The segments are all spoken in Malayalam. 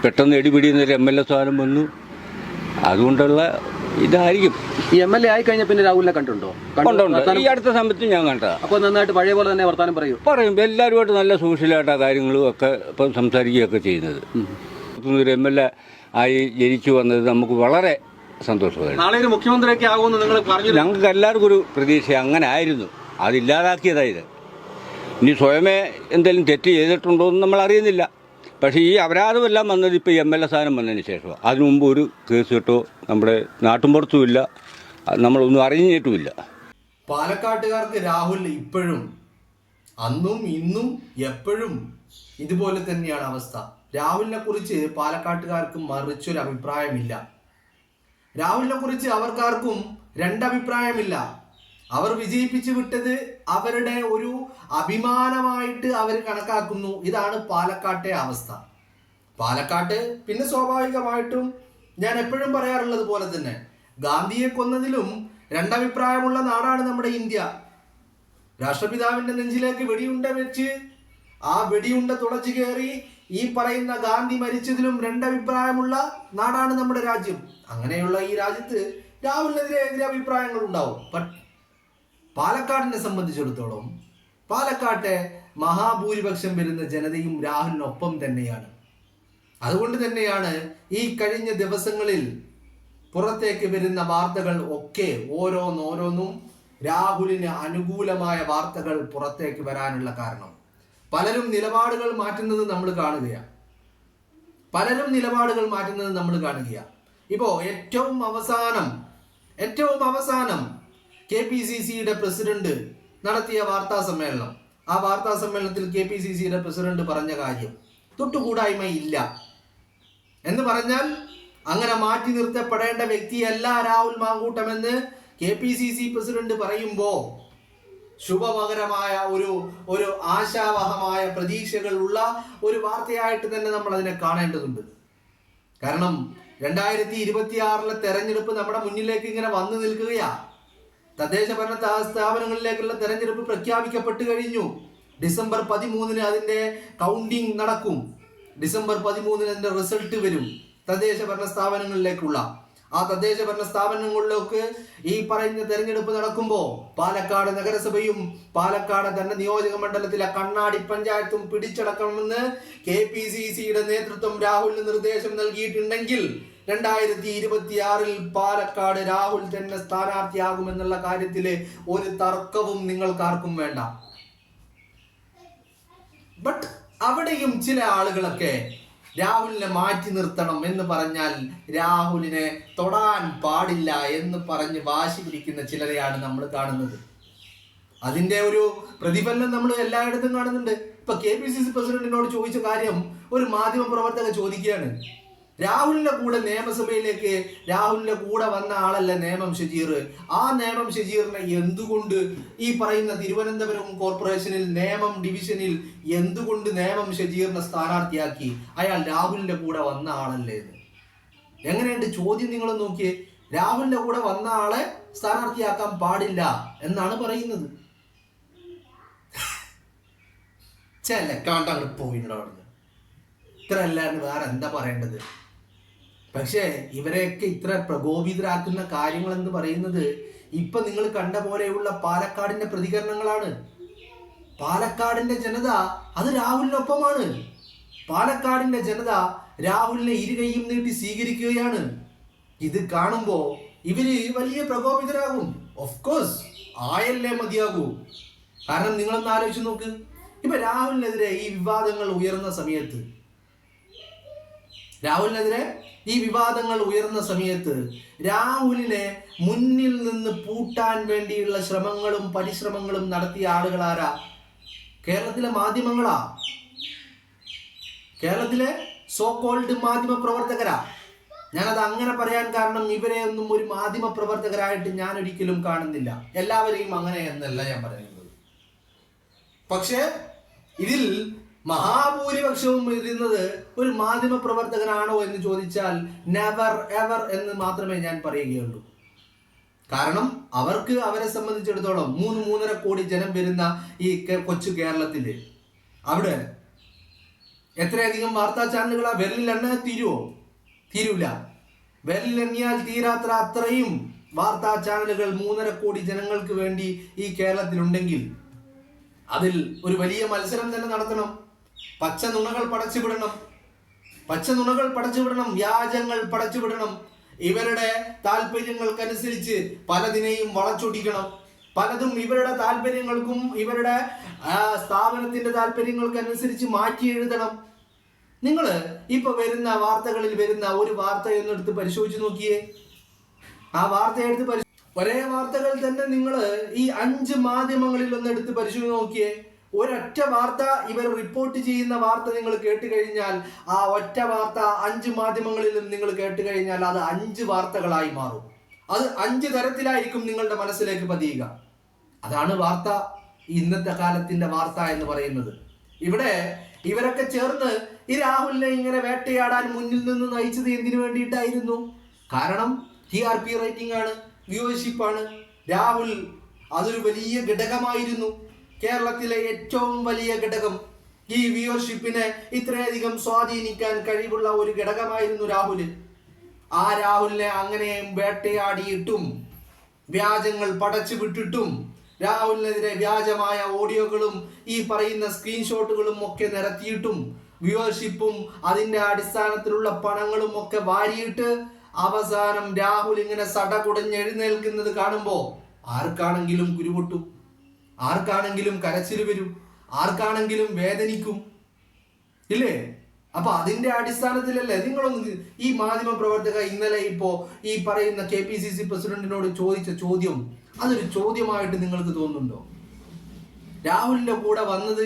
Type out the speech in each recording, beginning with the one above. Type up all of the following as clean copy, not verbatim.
പെട്ടെന്ന് എടിപിടിയുന്നൊരു MLA സ്ഥാനം വന്നു, അതുകൊണ്ടുള്ള ഇതായിരിക്കും. ഈ MLA ആയി കഴിഞ്ഞാൽ പിന്നെ രാഹുലിനെ കണ്ടുണ്ടോ? ഈ അടുത്ത സമയത്ത് ഞാൻ കണ്ടതാ. അപ്പോൾ നന്നായിട്ട് പഴയ പോലെ തന്നെ വർത്താനം പറയും. എല്ലാവരുമായിട്ട് നല്ല സോഷ്യലായിട്ടാ കാര്യങ്ങളും ഒക്കെ ഇപ്പം സംസാരിക്കുകയൊക്കെ ചെയ്യുന്നത്. ഒരു MLA ആയി ജനിച്ചു വന്നത് നമുക്ക് വളരെ സന്തോഷമായിരുന്നു. നാളെ ഒരു മുഖ്യമന്ത്രിയൊക്കെ ആകുമെന്ന് നിങ്ങൾ പറഞ്ഞു. ഞങ്ങൾക്ക് എല്ലാവർക്കും ഒരു പ്രതീക്ഷ അങ്ങനെ ആയിരുന്നു. അതില്ലാതാക്കിയതായത്. ഇനി സ്വയമേ എന്തെങ്കിലും തെറ്റ് ചെയ്തിട്ടുണ്ടോ എന്ന് നമ്മൾ അറിയുന്നില്ല. പക്ഷേ ഈ അപരാധമെല്ലാം വന്നത് ഇപ്പോൾ MLA സ്ഥാനം വന്നതിന് ശേഷമാണ്. അതിനു മുമ്പ് ഒരു കേസ് കിട്ടോ നമ്മുടെ നാട്ടുമ്പുറത്തുമില്ല, നമ്മളൊന്നും അറിഞ്ഞിട്ടുമില്ല. പാലക്കാട്ടുകാർക്ക് രാഹുൽ ഇപ്പോഴും അന്നും ഇന്നും എപ്പോഴും ഇതുപോലെ തന്നെയാണ് അവസ്ഥ. രാഹുലിനെ കുറിച്ച് പാലക്കാട്ടുകാർക്ക് മറിച്ചൊരു അഭിപ്രായമില്ല. രാഹുലിനെ കുറിച്ച് അവർക്കാർക്കും രണ്ടഭിപ്രായമില്ല. അവർ വിജയിപ്പിച്ചു വിട്ടത് അവരുടെ ഒരു അഭിമാനമായിട്ട് അവർ കണക്കാക്കുന്നു. ഇതാണ് പാലക്കാട്ടെ അവസ്ഥ. പാലക്കാട്ട് പിന്നെ സ്വാഭാവികമായിട്ടും ഞാൻ എപ്പോഴും പറയാറുള്ളത് പോലെ തന്നെ ഗാന്ധിയെ കൊന്നതിലും രണ്ടഭിപ്രായമുള്ള നാടാണ് നമ്മുടെ ഇന്ത്യ. രാഷ്ട്രപിതാവിന്റെ നെഞ്ചിലേക്ക് വെടിയുണ്ട വെച്ച് ആ വെടിയുണ്ട തുളച്ചു കയറി ഈ പറയുന്ന ഗാന്ധി മരിച്ചതിലും രണ്ടഭിപ്രായമുള്ള നാടാണ് നമ്മുടെ രാജ്യം. അങ്ങനെയുള്ള ഈ രാജ്യത്ത് രാഹുലിനെതിരെ എതിരഭിപ്രായങ്ങൾ ഉണ്ടാവും. പാലക്കാടിനെ സംബന്ധിച്ചിടത്തോളം പാലക്കാട്ടെ മഹാഭൂരിപക്ഷം വരുന്ന ജനതയും രാഹുലിനൊപ്പം തന്നെയാണ്. അതുകൊണ്ട് തന്നെയാണ് ഈ കഴിഞ്ഞ ദിവസങ്ങളിൽ പുറത്തേക്ക് വരുന്ന വാർത്തകൾ ഒക്കെ ഓരോന്നോരോന്നും രാഹുലിന് അനുകൂലമായ വാർത്തകൾ പുറത്തേക്ക് വരാനുള്ള കാരണം. പലരും നിലപാടുകൾ മാറ്റുന്നത് നമ്മൾ കാണുകയാണ്. ഇപ്പോ ഏറ്റവും അവസാനം KPCCയുടെ പ്രസിഡന്റ് നടത്തിയ വാർത്താ സമ്മേളനം. ആ വാർത്താ സമ്മേളനത്തിൽ KPCCയുടെ പ്രസിഡന്റ് പറഞ്ഞ കാര്യം തൊട്ടുകൂടായ്മ ഇല്ല എന്ന് പറഞ്ഞാൽ അങ്ങനെ മാറ്റി നിർത്തപ്പെടേണ്ട വ്യക്തിയല്ല രാഹുൽ മാങ്കൂട്ടമെന്ന് KPCC പ്രസിഡന്റ് പറയുമ്പോൾ ശുഭമകരമായ ഒരു ആശാവഹമായ പ്രതീക്ഷകളുള്ള ഒരു വാർത്തയായിട്ട് തന്നെ നമ്മൾ അതിനെ കാണേണ്ടതുണ്ട്. കാരണം 2026 തെരഞ്ഞെടുപ്പ് നമ്മുടെ മുന്നിലേക്ക് ഇങ്ങനെ വന്നു നിൽക്കുകയാ. തദ്ദേശ ഭരണ സ്ഥാപനങ്ങളിലേക്കുള്ള തെരഞ്ഞെടുപ്പ് പ്രഖ്യാപിക്കപ്പെട്ടു കഴിഞ്ഞു. ഡിസംബർ 13 അതിന്റെ കൗണ്ടിങ് നടക്കും. ഡിസംബർ 13 അതിന്റെ റിസൾട്ട് വരും തദ്ദേശ ഭരണ സ്ഥാപനങ്ങളിലേക്കുള്ള. ആ തദ്ദേശ ഭരണ സ്ഥാപനങ്ങളിലേക്ക് ഈ പറയുന്ന തെരഞ്ഞെടുപ്പ് നടക്കുമ്പോൾ പാലക്കാട് നഗരസഭയും പാലക്കാട് തന്നെ നിയോജക മണ്ഡലത്തിലെ കണ്ണാടി പഞ്ചായത്തും പിടിച്ചടക്കണമെന്ന് KPCCയുടെ നേതൃത്വം രാഹുലിന് നിർദ്ദേശം നൽകിയിട്ടുണ്ടെങ്കിൽ 2026 പാലക്കാട് രാഹുൽ തന്നെ സ്ഥാനാർത്ഥിയാകുമെന്നുള്ള കാര്യത്തില് ഒരു തർക്കവും നിങ്ങൾക്കാർക്കും വേണ്ട. ബട്ട് അവിടെയും ചില ആളുകളൊക്കെ രാഹുലിനെ മാറ്റി നിർത്തണം എന്ന് പറഞ്ഞാൽ രാഹുലിനെ തൊടാൻ പാടില്ല എന്ന് പറഞ്ഞ് വാശി പിടിക്കുന്ന ചിലരെയാണ് നമ്മൾ കാണുന്നത്. അതിന്റെ ഒരു പ്രതിഫലനം നമ്മൾ എല്ലായിടത്തും കാണുന്നുണ്ട്. ഇപ്പൊ KPCC പ്രസിഡന്റിനോട് ചോദിച്ച കാര്യം ഒരു മാധ്യമ പ്രവർത്തക ചോദിക്കുകയാണ്. രാഹുലിന്റെ കൂടെ നിയമസഭയിലേക്ക് രാഹുലിന്റെ കൂടെ വന്ന ആളല്ല നേമം ഷജീർ. ആ നേമം ഷജീറിനെ എന്തുകൊണ്ട് ഈ പറയുന്ന തിരുവനന്തപുരം കോർപ്പറേഷനിൽ നേമം ഡിവിഷനിൽ എന്തുകൊണ്ട് നേമം ഷജീറിനെ സ്ഥാനാർത്ഥിയാക്കി? അയാൾ രാഹുലിന്റെ കൂടെ വന്ന ആളല്ലേ എന്ന്. എങ്ങനെയുണ്ട് ചോദ്യം? നിങ്ങൾ നോക്കിയേ. രാഹുലിന്റെ കൂടെ വന്ന ആളെ സ്ഥാനാർത്ഥിയാക്കാൻ പാടില്ല എന്നാണ് പറയുന്നത്. ചെല്ലക്കാണ്ട് പോയിട്ടോ. ഇത്ര അല്ലാണ്ട് വേറെ എന്താ പറയേണ്ടത്? പക്ഷേ ഇവരെയൊക്കെ ഇത്ര പ്രകോപിതരാക്കുന്ന കാര്യങ്ങൾ എന്ന് പറയുന്നത് ഇപ്പൊ നിങ്ങൾ കണ്ട പോലെയുള്ള പാലക്കാടിന്റെ പ്രതികരണങ്ങളാണ്. പാലക്കാടിന്റെ ജനത അത് രാഹുലിനൊപ്പമാണ്. പാലക്കാടിന്റെ ജനത രാഹുലിനെ ഇരുകൈയും നീട്ടി സ്വീകരിക്കുകയാണ്. ഇത് കാണുമ്പോ ഇവര് വലിയ പ്രകോപിതരാകും. ഓഫ് കോഴ്സ് ആയല്ലേ മതിയാകൂ. കാരണം നിങ്ങളൊന്ന് ആലോചിച്ച് നോക്ക്. ഇപ്പൊ രാഹുലിനെതിരെ ഈ വിവാദങ്ങൾ ഉയർന്ന സമയത്ത് രാഹുലിനെ മുന്നിൽ നിന്ന് പൂട്ടാൻ വേണ്ടിയുള്ള ശ്രമങ്ങളും പരിശ്രമങ്ങളും നടത്തിയ ആളുകൾ ആരാ? കേരളത്തിലെ മാധ്യമങ്ങളാ. കേരളത്തിലെ സോ കോൾഡ് മാധ്യമ പ്രവർത്തകരാ. ഞാനത് അങ്ങനെ പറയാൻ കാരണം ഇവരെ ഒന്നും ഒരു മാധ്യമ പ്രവർത്തകരായിട്ട് ഞാൻ ഒരിക്കലും കാണുന്നില്ല. എല്ലാവരെയും അങ്ങനെ എന്നല്ല ഞാൻ പറയുന്നത്. പക്ഷേ ഇതിൽ മഹാഭൂരിപക്ഷവും ഇരുന്നത് ഒരു മാധ്യമ പ്രവർത്തകനാണോ എന്ന് ചോദിച്ചാൽ നെവർ എവർ എന്ന് മാത്രമേ ഞാൻ പറയുകയുള്ളൂ. കാരണം അവർക്ക് അവരെ സംബന്ധിച്ചിടത്തോളം 3-3.5 കോടി ജനം വരുന്ന ഈ കൊച്ചു കേരളത്തില് അവിടെ എത്രയധികം വാർത്താ ചാനലുകളാ വിരലിലെണ്ണ തീരുവോ? തീരൂല. വിരലിലെണ്ണിയാൽ തീരാത്ര അത്രയും വാർത്താ ചാനലുകൾ 3.5 കോടി ജനങ്ങൾക്ക് വേണ്ടി ഈ കേരളത്തിലുണ്ടെങ്കിൽ അതിൽ ഒരു വലിയ മത്സരം തന്നെ നടത്തണം. പച്ച നുണകൾ പടച്ചുവിടണം, വ്യാജങ്ങൾ പടച്ചുവിടണം. ഇവരുടെ താല്പര്യങ്ങൾക്കനുസരിച്ച് പലതിനെയും വളച്ചൊടിക്കണം. പലതും ഇവരുടെ താല്പര്യങ്ങൾക്കും ഇവരുടെ സ്ഥാപനത്തിന്റെ താല്പര്യങ്ങൾക്കനുസരിച്ച് മാറ്റി എഴുതണം. നിങ്ങൾ ഇപ്പൊ വരുന്ന വാർത്തകളിൽ വരുന്ന ഒരു വാർത്തയൊന്നും എടുത്ത് പരിശോധിച്ച് നോക്കിയേ. ആ വാർത്ത എടുത്ത് ഒരേ വാർത്തകൾ തന്നെ നിങ്ങൾ ഈ 5 മാധ്യമങ്ങളിൽ ഒന്ന് എടുത്ത് പരിശോധിച്ച് നോക്കിയേ. ഒരൊറ്റ വാർത്ത ഇവർ റിപ്പോർട്ട് ചെയ്യുന്ന വാർത്ത നിങ്ങൾ കേട്ട് കഴിഞ്ഞാൽ ആ ഒറ്റ വാർത്ത 5 മാധ്യമങ്ങളിലും നിങ്ങൾ കേട്ട് കഴിഞ്ഞാൽ അത് 5 വാർത്തകളായി മാറും. അത് 5 തരത്തിലായിരിക്കും നിങ്ങളുടെ മനസ്സിലേക്ക് പതിയുക. അതാണ് വാർത്ത, ഇന്നത്തെ കാലത്തിന്റെ വാർത്ത എന്ന് പറയുന്നത്. ഇവിടെ ഇവരൊക്കെ ചേർന്ന് ഈ രാഹുലിനെ ഇങ്ങനെ വേട്ടയാടാൻ മുന്നിൽ നിന്ന് നയിച്ചത് എന്തിനു വേണ്ടിയിട്ടായിരുന്നു? കാരണം TRP റേറ്റിംഗ് ആണ്, വ്യൂവർഷിപ്പ് ആണ്. രാഹുൽ അതൊരു വലിയ ഘടകമായിരുന്നു, കേരളത്തിലെ ഏറ്റവും വലിയ ഘടകം. ഈ വ്യൂവർഷിപ്പിനെ ഇത്രയധികം സ്വാധീനിക്കാൻ കഴിവുള്ള ഒരു ഘടകമായിരുന്നു രാഹുൽ. ആ രാഹുലിനെ അങ്ങനെ വേട്ടയാടിയിട്ടും വ്യാജങ്ങൾ പടച്ചു വിട്ടിട്ടും രാഹുലിനെതിരെ വ്യാജമായ ഓഡിയോകളും ഈ പറയുന്ന സ്ക്രീൻഷോട്ടുകളും ഒക്കെ നിരത്തിയിട്ടും വ്യൂവർഷിപ്പും അതിന്റെ അടിസ്ഥാനത്തിലുള്ള പണങ്ങളും ഒക്കെ വാരിയിട്ട് അവസാനം രാഹുൽ ഇങ്ങനെ സടകുടഞ്ഞ് എഴുന്നേൽക്കുന്നത് കാണുമ്പോൾ ആർക്കാണെങ്കിലും കുരുപൊട്ടും, ആർക്കാണെങ്കിലും കരച്ചിൽ വരും, ആർക്കാണെങ്കിലും വേദനിക്കും, ഇല്ലേ? അപ്പൊ അതിന്റെ അടിസ്ഥാനത്തിലല്ലേ നിങ്ങളൊന്ന് ഈ മാധ്യമ പ്രവർത്തക ഇന്നലെ ഇപ്പോ ഈ പറയുന്ന KPCC പ്രസിഡന്റിനോട് ചോദിച്ച ചോദ്യം അതൊരു ചോദ്യമായിട്ട് നിങ്ങൾക്ക് തോന്നുന്നുണ്ടോ? രാഹുലിന്റെ കൂടെ വന്നത്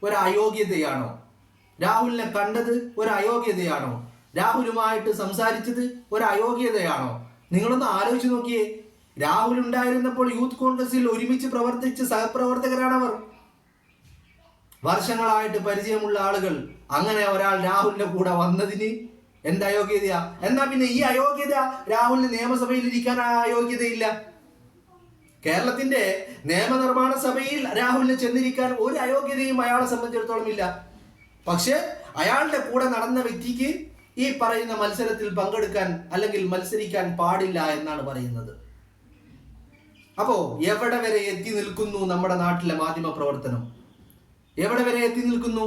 ഒരു അയോഗ്യതയാണോ? രാഹുലിനെ കണ്ടത് ഒരു അയോഗ്യതയാണോ? രാഹുലുമായിട്ട് സംസാരിച്ചത് ഒരു അയോഗ്യതയാണോ? നിങ്ങളൊന്ന് ആലോചിച്ച് നോക്കിയേ. രാഹുൽ ഉണ്ടായിരുന്നപ്പോൾ യൂത്ത് കോൺഗ്രസിൽ ഒരുമിച്ച് പ്രവർത്തിച്ച സഹപ്രവർത്തകരാണവർ, വർഷങ്ങളായിട്ട് പരിചയമുള്ള ആളുകൾ. അങ്ങനെ ഒരാൾ രാഹുലിന്റെ കൂടെ വന്നതിന് എന്ത് അയോഗ്യതയാ? എന്നാ പിന്നെ ഈ അയോഗ്യത രാഹുലിന് നിയമസഭയിൽ ഇരിക്കാൻ അയോഗ്യതയില്ല. കേരളത്തിന്റെ നിയമനിർമ്മാണ സഭയിൽ രാഹുലിന് ചെന്നിരിക്കാൻ ഒരു അയോഗ്യതയും അയാളെ സംബന്ധിച്ചിടത്തോളം ഇല്ല. പക്ഷെ അയാളുടെ കൂടെ നടന്ന വ്യക്തിക്ക് ഈ പറയുന്ന മത്സരത്തിൽ പങ്കെടുക്കാൻ അല്ലെങ്കിൽ മത്സരിക്കാൻ പാടില്ല എന്നാണ് പറയുന്നത്. അപ്പോ എവിടെ വരെ എത്തി നിൽക്കുന്നു നമ്മുടെ നാട്ടിലെ മാധ്യമ പ്രവർത്തനം? എവിടെ വരെ എത്തി നിൽക്കുന്നു?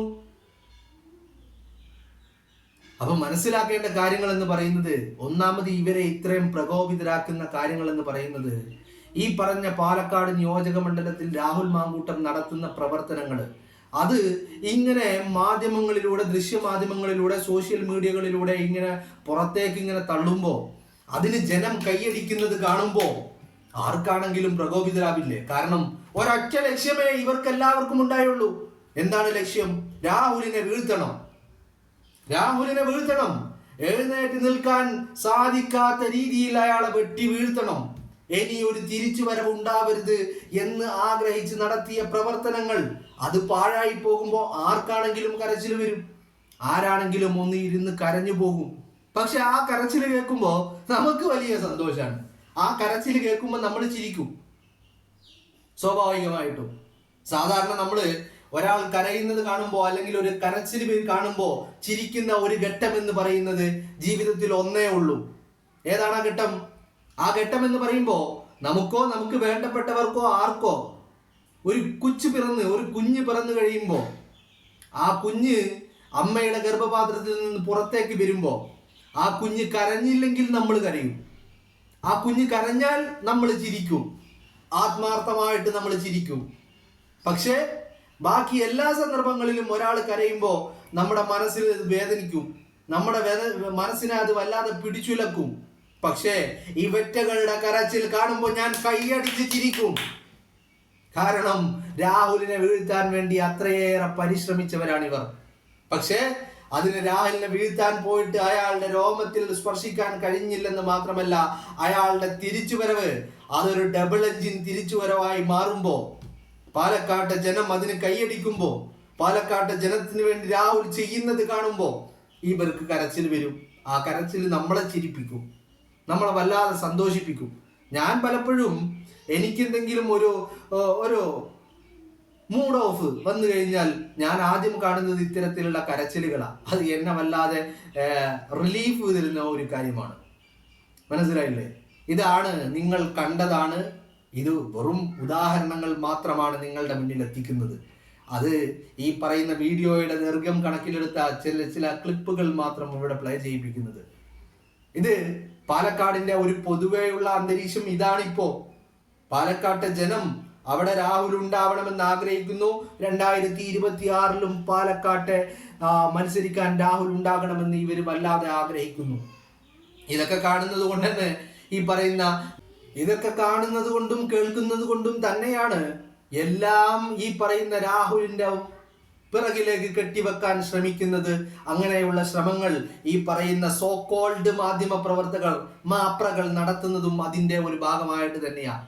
അപ്പൊ മനസ്സിലാക്കേണ്ട കാര്യങ്ങൾ എന്ന് പറയുന്നത്, ഒന്നാമത് ഇവരെ ഇത്രയും പ്രകോപിതരാക്കുന്ന കാര്യങ്ങൾ എന്ന് പറയുന്നത്, ഈ പറഞ്ഞ പാലക്കാട് നിയോജക മണ്ഡലത്തിൽ രാഹുൽ മാങ്കൂട്ടം നടത്തുന്ന പ്രവർത്തനങ്ങൾ, അത് ഇങ്ങനെ മാധ്യമങ്ങളിലൂടെ, ദൃശ്യമാധ്യമങ്ങളിലൂടെ, സോഷ്യൽ മീഡിയകളിലൂടെ ഇങ്ങനെ പുറത്തേക്ക് ഇങ്ങനെ തള്ളുമ്പോൾ അതിന് ജനം കൈയടിക്കുന്നത് കാണുമ്പോൾ ആർക്കാണെങ്കിലും പ്രകോപിതരാവില്ലേ? കാരണം ഒരൊറ്റ ലക്ഷ്യമേ ഇവർക്കെല്ലാവർക്കും ഉണ്ടായുള്ളൂ. എന്താണ് ലക്ഷ്യം? രാഹുലിനെ വീഴ്ത്തണം, രാഹുലിനെ വീഴ്ത്തണം. എഴുന്നേറ്റ് നിൽക്കാൻ സാധിക്കാത്ത രീതിയിൽ അയാളെ വെട്ടി വീഴ്ത്തണം. ഇനി ഒരു തിരിച്ചുവരവ് ഉണ്ടാവരുത് എന്ന് ആഗ്രഹിച്ച് നടത്തിയ പ്രവർത്തനങ്ങൾ അത് പാഴായി പോകുമ്പോൾ ആർക്കാണെങ്കിലും കരച്ചിൽ വരും, ആരാണെങ്കിലും ഒന്ന് ഇരുന്ന് കരഞ്ഞു പോകും. പക്ഷെ ആ കരച്ചിൽ കേൾക്കുമ്പോൾ നമുക്ക് വലിയ സന്തോഷമാണ്. ആ കരച്ചിൽ കേൾക്കുമ്പോൾ നമ്മൾ ചിരിക്കും സ്വാഭാവികമായിട്ടും. സാധാരണ നമ്മൾ ഒരാൾ കരയുന്നത് കാണുമ്പോൾ അല്ലെങ്കിൽ ഒരു കരച്ചിൽ കാണുമ്പോൾ ചിരിക്കുന്ന ഒരു ഘട്ടം എന്ന് പറയുന്നത് ജീവിതത്തിൽ ഒന്നേ ഉള്ളൂ. ഏതാണ് ആ ഘട്ടം? ആ ഘട്ടം എന്ന് പറയുമ്പോൾ നമുക്കോ നമുക്ക് വേണ്ടപ്പെട്ടവർക്കോ ആർക്കോ ഒരു കുഞ്ഞ് പിറന്നു കഴിയുമ്പോൾ ആ കുഞ്ഞ് അമ്മയുടെ ഗർഭപാത്രത്തിൽ നിന്ന് പുറത്തേക്ക് വരുമ്പോൾ ആ കുഞ്ഞ് കരഞ്ഞില്ലെങ്കിൽ നമ്മൾ കരയും, ആ കുഞ്ഞ് കരഞ്ഞാൽ നമ്മൾ ചിരിക്കും, ആത്മാർത്ഥമായിട്ട് നമ്മൾ ചിരിക്കും. പക്ഷേ ബാക്കി എല്ലാ സന്ദർഭങ്ങളിലും ഒരാൾ കരയുമ്പോൾ നമ്മുടെ മനസ്സിൽ വേദനിക്കും, നമ്മുടെ മനസ്സിനെ അത് വല്ലാതെ പിടിച്ചുലക്കും. പക്ഷേ ഈ വെറ്റകളുടെ കരച്ചിൽ കാണുമ്പോൾ ഞാൻ കൈയടിച്ച് ചിരിക്കും. കാരണം രാഹുലിനെ വീഴ്ത്താൻ വേണ്ടി അത്രയേറെ പരിശ്രമിച്ചവരാണിവർ. പക്ഷേ അതിന് രാഹുലിനെ വീഴ്ത്താൻ പോയിട്ട് അയാളുടെ രോമത്തിൽ സ്പർശിക്കാൻ കഴിഞ്ഞില്ലെന്ന് മാത്രമല്ല, അയാളുടെ തിരിച്ചുവരവ് അതൊരു ഡബിൾ എഞ്ചിൻ തിരിച്ചുവരവായി മാറുമ്പോൾ, പാലക്കാട്ടെ ജനം അതിന് കൈയടിക്കുമ്പോൾ, പാലക്കാട്ടെ ജനത്തിന് വേണ്ടി രാഹുൽ ചെയ്യുന്നത് കാണുമ്പോൾ ഇവർക്ക് കരച്ചിൽ വരും. ആ കരച്ചിൽ നമ്മളെ ചിരിപ്പിക്കും, നമ്മളെ വല്ലാതെ സന്തോഷിപ്പിക്കും. ഞാൻ പലപ്പോഴും എനിക്കെന്തെങ്കിലും ഒരു മൂഡ് ഓഫ് വന്നു കഴിഞ്ഞാൽ ഞാൻ ആദ്യം കാണുന്നത് ഇത്തരത്തിലുള്ള കരച്ചിലുകളാണ്. അത് എന്നെ വല്ലാതെ റിലീഫ് തരുന്ന ഒരു കാര്യമാണ്. മനസ്സിലായില്ലേ? ഇതാണ് നിങ്ങൾ കണ്ടതാണ്. ഇത് വെറും ഉദാഹരണങ്ങൾ മാത്രമാണ് നിങ്ങളുടെ മുന്നിൽ എത്തിക്കുന്നത്. അത് ഈ പറയുന്ന വീഡിയോയുടെ ദൈർഘ്യം കണക്കിലെടുത്ത ചില ക്ലിപ്പുകൾ മാത്രം ഇവിടെ പ്ലേ ചെയ്യിപ്പിക്കുന്നത്. ഇത് പാലക്കാടിന്റെ ഒരു പൊതുവെയുള്ള അന്തരീക്ഷം ഇതാണിപ്പോ. പാലക്കാട്ടെ ജനം അവിടെ രാഹുൽ ഉണ്ടാവണമെന്ന് ആഗ്രഹിക്കുന്നു. 2026 പാലക്കാട്ടെ മത്സരിക്കാൻ രാഹുൽ ഉണ്ടാകണമെന്ന് ഇവർ വല്ലാതെ ആഗ്രഹിക്കുന്നു. ഇതൊക്കെ കാണുന്നത് കൊണ്ട് തന്നെ ഇതൊക്കെ കാണുന്നത് കൊണ്ടും കേൾക്കുന്നത് കൊണ്ടും തന്നെയാണ് എല്ലാം ഈ പറയുന്ന രാഹുലിന്റെ പിറകിലേക്ക് കെട്ടിവെക്കാൻ ശ്രമിക്കുന്നത്. അങ്ങനെയുള്ള ശ്രമങ്ങൾ ഈ പറയുന്ന സോ കോൾഡ് മാധ്യമ പ്രവർത്തകർ മാപ്രകൾ നടത്തുന്നതും അതിന്റെ ഒരു ഭാഗമായിട്ട് തന്നെയാണ്.